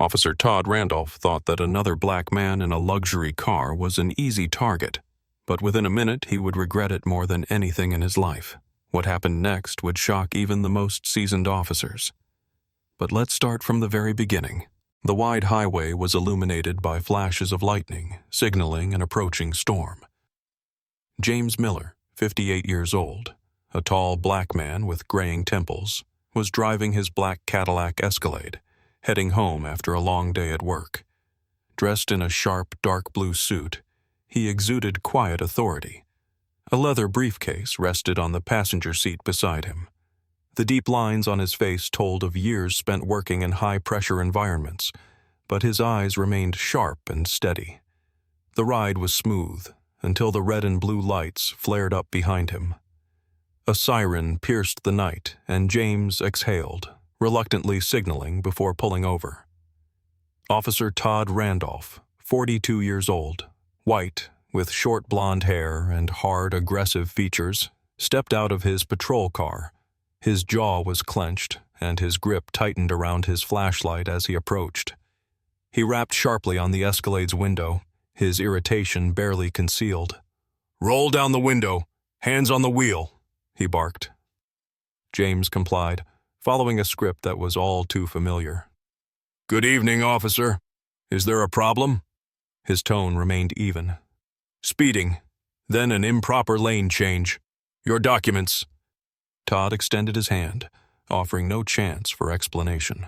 Officer Todd Randolph thought that another black man in a luxury car was an easy target, but within a minute he would regret it more than anything in his life. What happened next would shock even the most seasoned officers. But let's start from the very beginning. The wide highway was illuminated by flashes of lightning, signaling an approaching storm. James Miller, 58 years old, a tall black man with graying temples, was driving his black Cadillac Escalade, heading home after a long day at work. Dressed in a sharp, dark blue suit, he exuded quiet authority. A leather briefcase rested on the passenger seat beside him. The deep lines on his face told of years spent working in high-pressure environments, but his eyes remained sharp and steady. The ride was smooth until the red and blue lights flared up behind him. A siren pierced the night, and James exhaled, reluctantly signaling before pulling over. Officer Todd Randolph, 42 years old, white, with short blonde hair and hard, aggressive features, stepped out of his patrol car. His jaw was clenched, and his grip tightened around his flashlight as he approached. He rapped sharply on the Escalade's window, his irritation barely concealed. "Roll down the window, hands on the wheel," he barked. James complied, following a script that was all too familiar. "Good evening, officer. Is there a problem?" His tone remained even. "Speeding, then an improper lane change. Your documents." Todd extended his hand, offering no chance for explanation.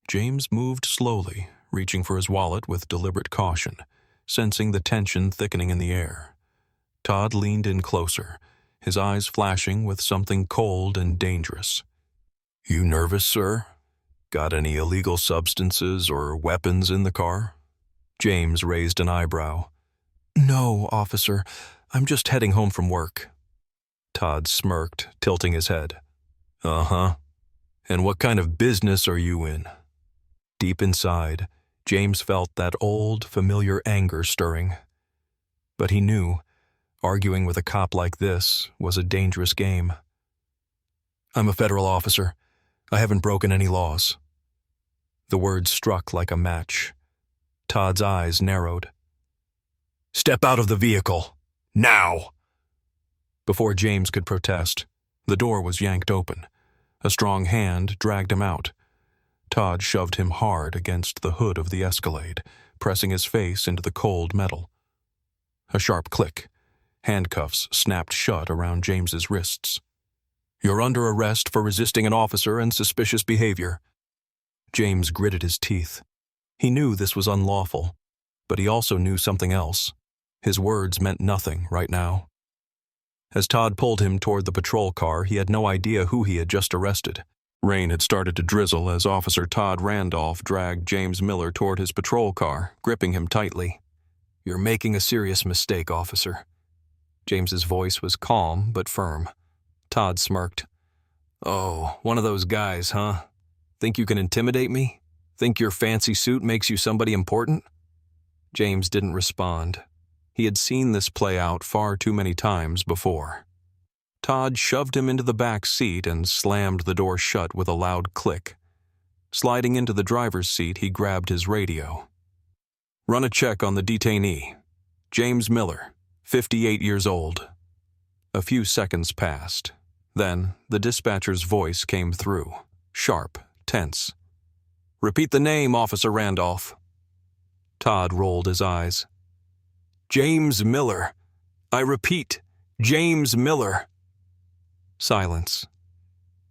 James moved slowly, reaching for his wallet with deliberate caution, sensing the tension thickening in the air. Todd leaned in closer, his eyes flashing with something cold and dangerous. "You nervous, sir? Got any illegal substances or weapons in the car?" James raised an eyebrow. "No, officer. I'm just heading home from work." Todd smirked, tilting his head. "Uh-huh. And what kind of business are you in?" Deep inside, James felt that old, familiar anger stirring. But he knew, arguing with a cop like this was a dangerous game. "I'm a federal officer. I haven't broken any laws." The words struck like a match. Todd's eyes narrowed. "Step out of the vehicle. Now!" Before James could protest, the door was yanked open. A strong hand dragged him out. Todd shoved him hard against the hood of the Escalade, pressing his face into the cold metal. A sharp click. Handcuffs snapped shut around James's wrists. "You're under arrest for resisting an officer and suspicious behavior." James gritted his teeth. He knew this was unlawful, but he also knew something else. His words meant nothing right now. As Todd pulled him toward the patrol car, he had no idea who he had just arrested. Rain had started to drizzle as Officer Todd Randolph dragged James Miller toward his patrol car, gripping him tightly. "You're making a serious mistake, officer." James's voice was calm but firm. Todd smirked. "Oh, one of those guys, huh? Think you can intimidate me? Think your fancy suit makes you somebody important?" James didn't respond. He had seen this play out far too many times before. Todd shoved him into the back seat and slammed the door shut with a loud click. Sliding into the driver's seat, he grabbed his radio. "Run a check on the detainee. James Miller, 58 years old." A few seconds passed. Then the dispatcher's voice came through, sharp, tense. "Repeat the name, Officer Randolph." Todd rolled his eyes. "James Miller. I repeat, James Miller." Silence.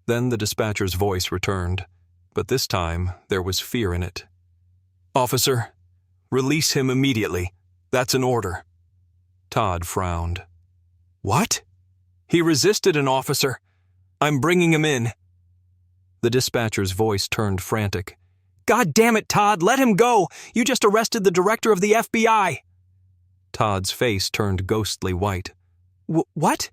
Then the dispatcher's voice returned, but this time there was fear in it. "Officer, release him immediately. That's an order." Todd frowned. "What?" "He resisted an officer. I'm bringing him in." The dispatcher's voice turned frantic. "God damn it, Todd, let him go! You just arrested the director of the FBI!" Todd's face turned ghostly white. What?"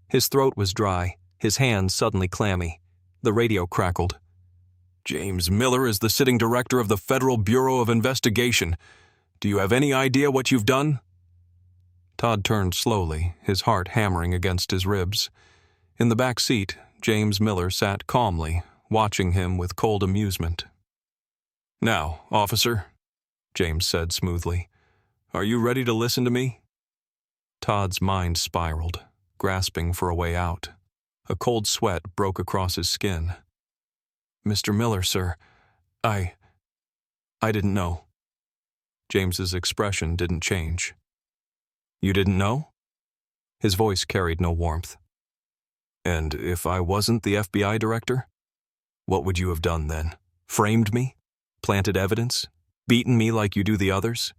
His throat was dry, his hands suddenly clammy. The radio crackled. "James Miller is the sitting director of the Federal Bureau of Investigation. Do you have any idea what you've done?" Todd turned slowly, his heart hammering against his ribs. In the back seat, James Miller sat calmly, watching him with cold amusement. Now, officer, James said smoothly, are you ready to listen to me? Todd's mind spiraled, grasping for a way out. A cold sweat broke across his skin. Mr. Miller, sir, I didn't know. James's expression didn't change. You didn't know? His voice carried no warmth. And if I wasn't the FBI director? What would you have done then? Framed me? Planted evidence? Beaten me like you do the others?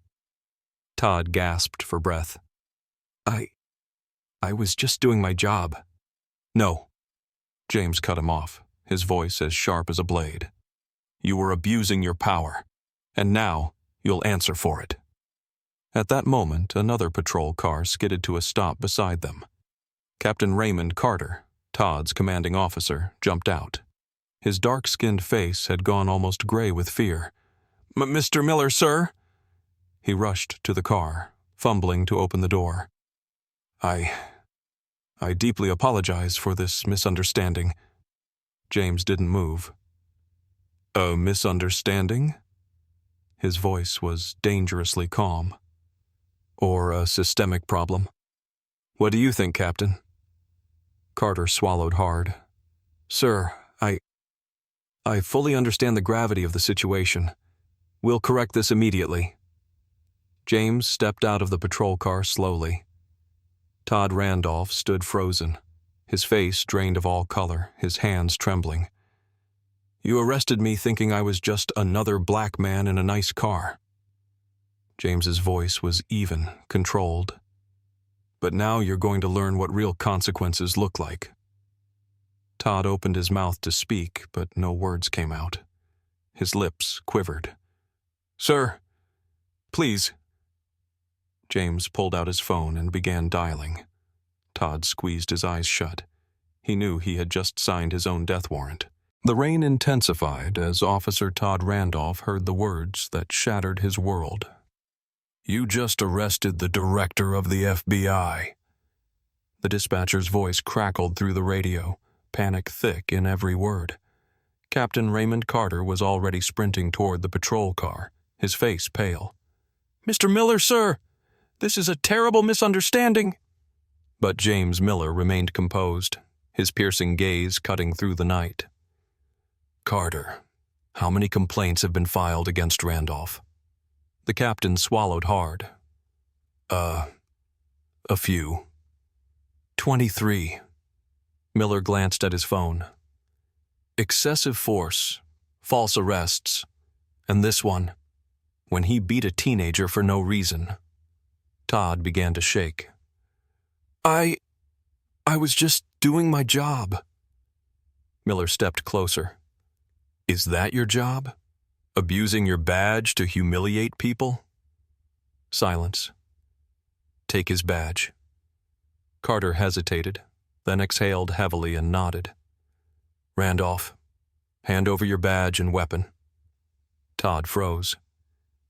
Todd gasped for breath. I was just doing my job. No. James cut him off, his voice as sharp as a blade. You were abusing your power, and now you'll answer for it. At that moment, another patrol car skidded to a stop beside them. Captain Raymond Carter, Todd's commanding officer, jumped out. His dark-skinned face had gone almost gray with fear. Mr. Miller, sir? He rushed to the car, fumbling to open the door. I deeply apologize for this misunderstanding. James didn't move. A misunderstanding? His voice was dangerously calm. Or a systemic problem. What do you think, Captain? Carter swallowed hard. Sir, I fully understand the gravity of the situation. We'll correct this immediately. James stepped out of the patrol car slowly. Todd Randolph stood frozen, his face drained of all color, his hands trembling. You arrested me thinking I was just another black man in a nice car. James's voice was even, controlled. But now you're going to learn what real consequences look like. Todd opened his mouth to speak, but no words came out. His lips quivered. Sir, please. James pulled out his phone and began dialing. Todd squeezed his eyes shut. He knew he had just signed his own death warrant. The rain intensified as Officer Todd Randolph heard the words that shattered his world. You just arrested the director of the FBI. The dispatcher's voice crackled through the radio, panic thick in every word. Captain Raymond Carter was already sprinting toward the patrol car, his face pale. Mr. Miller, sir! This is a terrible misunderstanding. But James Miller remained composed, his piercing gaze cutting through the night. Carter, how many complaints have been filed against Randolph? The captain swallowed hard. A few. 23. Miller glanced at his phone. Excessive force, false arrests, and this one, when he beat a teenager for no reason. Todd began to shake. I was just doing my job. Miller stepped closer. Is that your job? Abusing your badge to humiliate people? Silence. Take his badge. Carter hesitated, then exhaled heavily and nodded. Randolph, hand over your badge and weapon. Todd froze.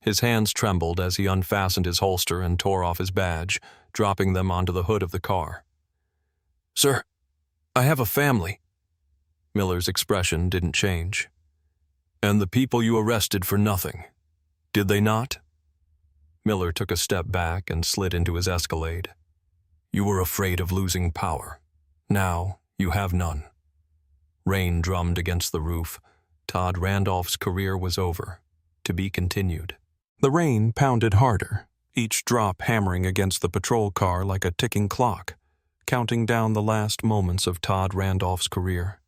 His hands trembled as he unfastened his holster and tore off his badge, dropping them onto the hood of the car. Sir, I have a family. Miller's expression didn't change. And the people you arrested for nothing, did they not? Miller took a step back and slid into his Escalade. You were afraid of losing power. Now you have none. Rain drummed against the roof. Todd Randolph's career was over, to be continued. The rain pounded harder, each drop hammering against the patrol car like a ticking clock, counting down the last moments of Todd Randolph's career.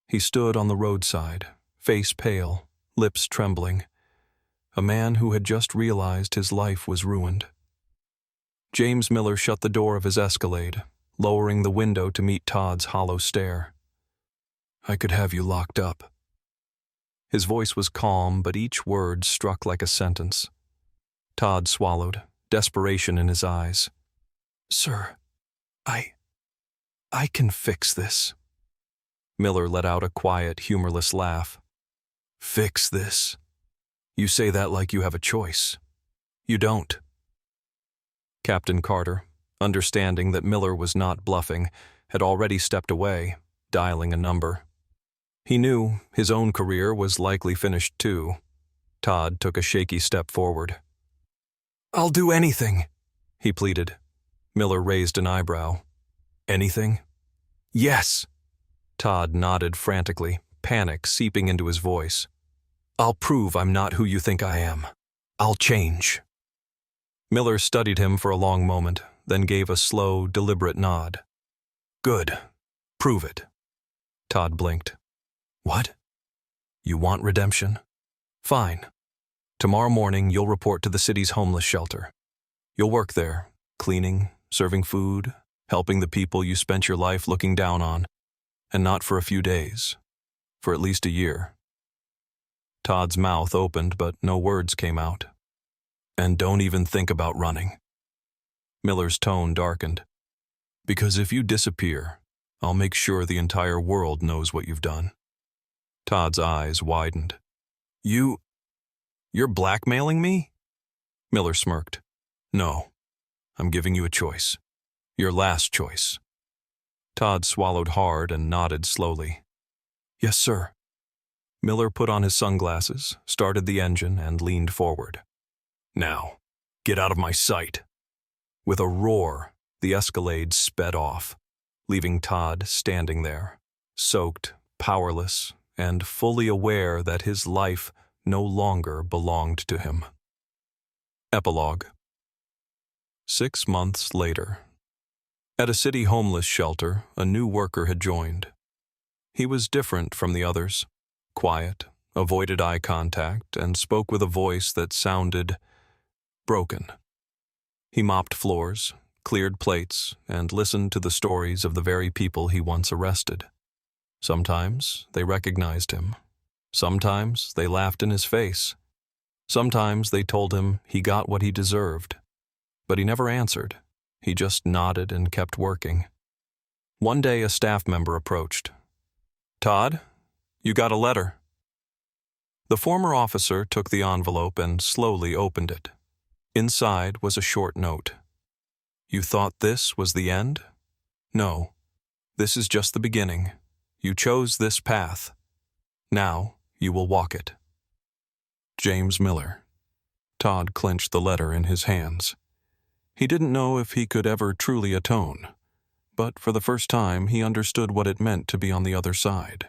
He stood on the roadside, face pale, lips trembling, a man who had just realized his life was ruined. James Miller shut the door of his Escalade, lowering the window to meet Todd's hollow stare. I could have you locked up. His voice was calm, but each word struck like a sentence. Todd swallowed, desperation in his eyes. Sir, I can fix this. Miller let out a quiet, humorless laugh. Fix this? You say that like you have a choice. You don't. Captain Carter, understanding that Miller was not bluffing, had already stepped away, dialing a number. He knew his own career was likely finished too, Todd took a shaky step forward. "I'll do anything," he pleaded. Miller raised an eyebrow. "Anything?" "Yes." Todd nodded frantically, panic seeping into his voice. "I'll prove I'm not who you think I am. I'll change." Miller studied him for a long moment, then gave a slow, deliberate nod. "Good. Prove it." Todd blinked. "What? You want redemption? Fine. Tomorrow morning you'll report to the city's homeless shelter. You'll work there, cleaning, serving food, helping the people you spent your life looking down on, and not for a few days, for at least a year." Todd's mouth opened, but no words came out. "And don't even think about running." Miller's tone darkened. "Because if you disappear, I'll make sure the entire world knows what you've done." Todd's eyes widened. You're blackmailing me?" Miller smirked. "No, I'm giving you a choice. Your last choice." Todd swallowed hard and nodded slowly. "Yes, sir." Miller put on his sunglasses, started the engine, and leaned forward. "Now, get out of my sight." With a roar, the Escalade sped off, leaving Todd standing there, soaked, powerless, and fully aware that his life no longer belonged to him. Epilogue. 6 months later. At a city homeless shelter, a new worker had joined. He was different from the others, quiet, avoided eye contact, and spoke with a voice that sounded broken. He mopped floors, cleared plates, and listened to the stories of the very people he once arrested. Sometimes they recognized him. Sometimes they laughed in his face. Sometimes they told him he got what he deserved. But he never answered. He just nodded and kept working. One day a staff member approached. "Todd, you got a letter." The former officer took the envelope and slowly opened it. Inside was a short note. "You thought this was the end? No, this is just the beginning. You chose this path. Now you will walk it. James Miller." Todd clenched the letter in his hands. He didn't know if he could ever truly atone, but for the first time he understood what it meant to be on the other side.